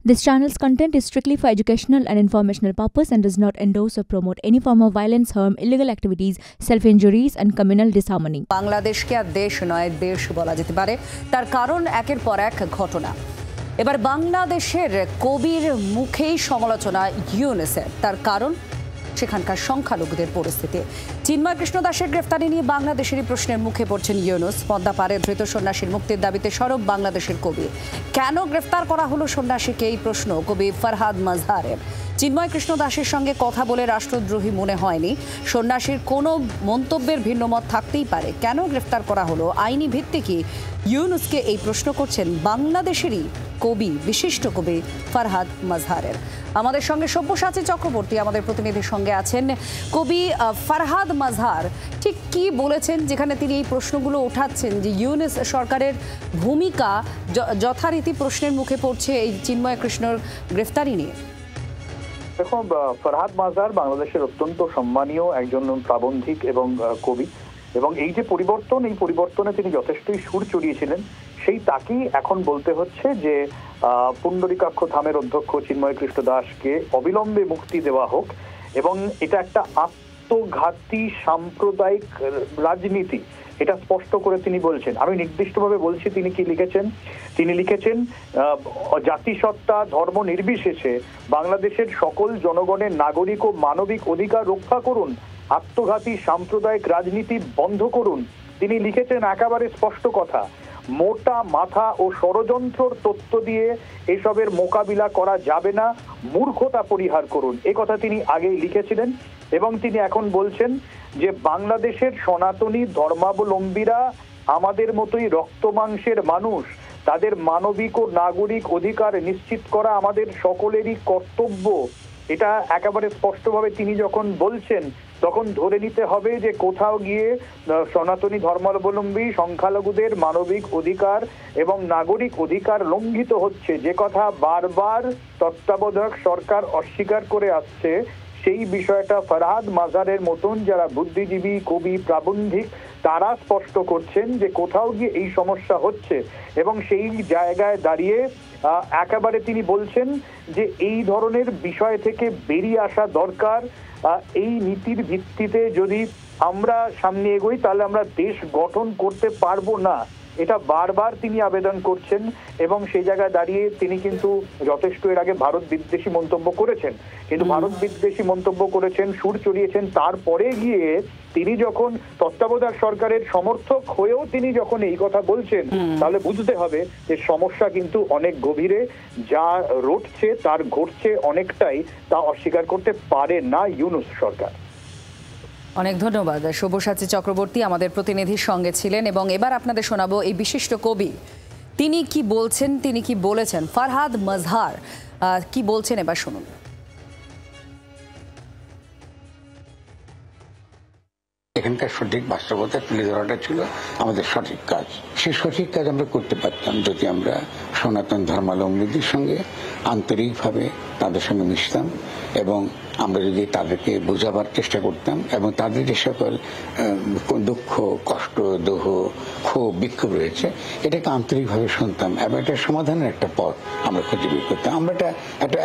This channel's content is strictly for educational and informational purpose and does not endorse or promote any form of violence, harm, illegal activities, self-injuries and communal disharmony. বাংলাদেশকে আর দেশ নয় দেশ বলা যেতে পারে, তার কারণ একের পর এক ঘটনা। এবার বাংলাদেশের কবির মুখেই সমালোচনা ইউনুসের, তার কারণ সেখানকার সংখ্যালঘুদের পরিস্থিতি। চিন্ময় কৃষ্ণ দাসের গ্রেফতারি নিয়ে বাংলাদেশেরই প্রশ্নের মুখে পড়ছেন ইউনুস। পদ্মা পারে ধৃত সন্ন্যাসীর মুক্তির দাবিতে সরব বাংলাদেশের কবি। কেন গ্রেফতার করা হলো সন্ন্যাসীকে, এই প্রশ্ন কবি ফরহাদ মাজহারের। চিন্ময় কৃষ্ণ দাসের সঙ্গে কথা বলে রাষ্ট্রদ্রোহী মনে হয়নি, সন্ন্যাসীর কোনো মন্তব্যের ভিন্নমত থাকতেই পারে, কেন গ্রেফতার করা হলো, আইনি ভিত্তি কি? ইউনুসকে এই প্রশ্ন করছেন বাংলাদেশেরই কবি, বিশিষ্ট কবি ফরহাদ মাজহারের। আমাদের সঙ্গে সব্যসাচী চক্রবর্তী আমাদের প্রতিনিধির সঙ্গে আছেন। কবি ফরহাদ মাজহার ঠিক কি বলেছেন যেখানে তিনি এই প্রশ্নগুলো ওঠাচ্ছেন যে ইউনুস সরকারের ভূমিকা যথারীতি প্রশ্নের মুখে পড়ছে এই চিন্ময় কৃষ্ণর গ্রেফতারি নিয়ে? দেখো, ফরহাদ মাজহার বাংলাদেশের অত্যন্ত সম্মানীয় একজন প্রাবন্ধিক এবং কবি, এবং এই যে পরিবর্তন, এই পরিবর্তনে তিনি যথেষ্টই সুর চড়িয়েছিলেন। সেই তাকেই এখন বলতে হচ্ছে যে পুণ্ডরীকাক্ষ ধামের অধ্যক্ষ চিন্ময় কৃষ্ণ দাসকে অবিলম্বে মুক্তি দেওয়া হোক, এবং এটা একটা আত্মঘাতী সাম্প্রদায়িক রাজনীতি, এটা স্পষ্ট করে তিনি বলছেন। আমি নির্দিষ্টভাবে বলছি তিনি কি লিখেছেন। তিনি লিখেছেন, জাতিসত্তা ধর্ম নির্বিশেষে বাংলাদেশের সকল জনগণের নাগরিক ও মানবিক অধিকার রক্ষা করুন, আত্মঘাতী সাম্প্রদায়িক রাজনীতি বন্ধ করুন। তিনি লিখেছেন একেবারে স্পষ্ট কথা, মোটা মাথা ও ষড়যন্ত্রর তথ্য দিয়ে এসবের মোকাবিলা করা যাবে না, মূর্খতা পরিহার করুন। এ কথা তিনি আগেই লিখেছিলেন, এবং তিনি এখন বলছেন যে বাংলাদেশের সনাতনী ধর্মাবলম্বীরা আমাদের মতোই রক্ত মাংসের মানুষ, তাদের মানবিক ও নাগরিক অধিকার নিশ্চিত করা আমাদের সকলেরই কর্তব্য। এটা একেবারে স্পষ্টভাবে তিনি যখন বলছেন, তখন ধরে নিতে হবে যে কোথাও গিয়ে সনাতনী ধর্মাবলম্বী সংখ্যালঘুদের মানবিক অধিকার এবং নাগরিক অধিকার লঙ্ঘিত হচ্ছে। যে কথা বারবার তত্ত্বাবধায়ক সরকার অস্বীকার করে আসছে, সেই বিষয়টা ফরহাদ মাজহারের মতন যারা বুদ্ধিজীবী, কবি, প্রাবন্ধিক, তারা স্পষ্ট করছেন যে কোথাও গিয়ে এই সমস্যা হচ্ছে। এবং সেই জায়গায় দাঁড়িয়ে একেবারে তিনি বলছেন যে এই ধরনের বিষয় থেকে বেরিয়ে আসা দরকার। এই নীতির ভিত্তিতে যদি আমরা সামনে এগোই তাহলে আমরা দেশ গঠন করতে পারবো না, এটা বারবার তিনি আবেদন করছেন। এবং সেই জায়গায় দাঁড়িয়ে তিনি কিন্তু যথেষ্ট এর আগে ভারত বিদ্বেষী মন্তব্য করেছেন, কিন্তু ভারত বিদ্বেষী মন্তব্য করেছেন, সুর চড়িয়েছেন, তারপরে গিয়ে তিনি যখন তত্ত্বাবধায়ক সরকারের সমর্থক হয়েও তিনি যখন এই কথা বলছেন, তাহলে বুঝতে হবে যে সমস্যা কিন্তু অনেক গভীরে, যা রটছে তার ঘটছে অনেকটাই, তা অস্বীকার করতে পারে না ইউনুস সরকার। অনেক ধন্যবাদ। সব্যসাচী চক্রবর্তী আমাদের প্রতিনিধির সঙ্গে ছিলেন, এবং এবার আপনাদের শোনাবো এই বিশিষ্ট কবি তিনি কি বলছেন, তিনি কি বলেছেন। ফরহাদ মাজহার কি বলছেন, এবার শুনুন। এখানকার সঠিক বাস্তবতা তুলে ধরাটা ছিল আমাদের সঠিক কাজ। সেই সঠিক কাজ আমরা করতে পারতাম যদি আমরা সনাতন ধর্মাবলম্বীদের সঙ্গে আন্তরিকভাবে তাদের সঙ্গে মিশতাম, এবং আমরা যদি তাদেরকে বোঝাবার চেষ্টা করতাম, এবং তাদের যে সকল দুঃখ, কষ্ট, দোহ, ক্ষোভ, বিক্ষোভ রয়েছে, এটাকে আন্তরিকভাবে শুনতাম, এবং একটা সমাধানের একটা পথ আমরা খুঁজে বের করতাম। আমরা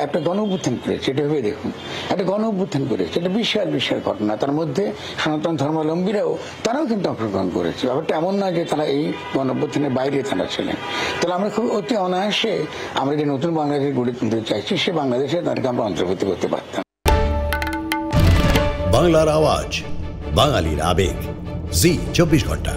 একটা গণ অভ্যুত্থান করেছি, এটা ভেবে দেখুন, একটা গণ অভ্যুত্থান করেছি, এটা বিশাল বিশাল ঘটনা। তার মধ্যে সনাতন ধর্মাবলম্বীরাও তারাও কিন্তু অংশগ্রহণ করেছে। ব্যাপারটা এমন না যে তারা এই গণ অভ্যুত্থানের বাইরে তারা ছিলেন। তাহলে আমরা খুব অতি অনায়াসে আমরা যে নতুন বাংলাদেশ গড়ে তুলতে চাইছি, সে বাংলাদেশে তাদেরকে আমরা অন্তর্ভুক্ত করতে পারতাম। বাংলার আওয়াজ, বাঙালির আবেগ, জি 24 ঘন্টা।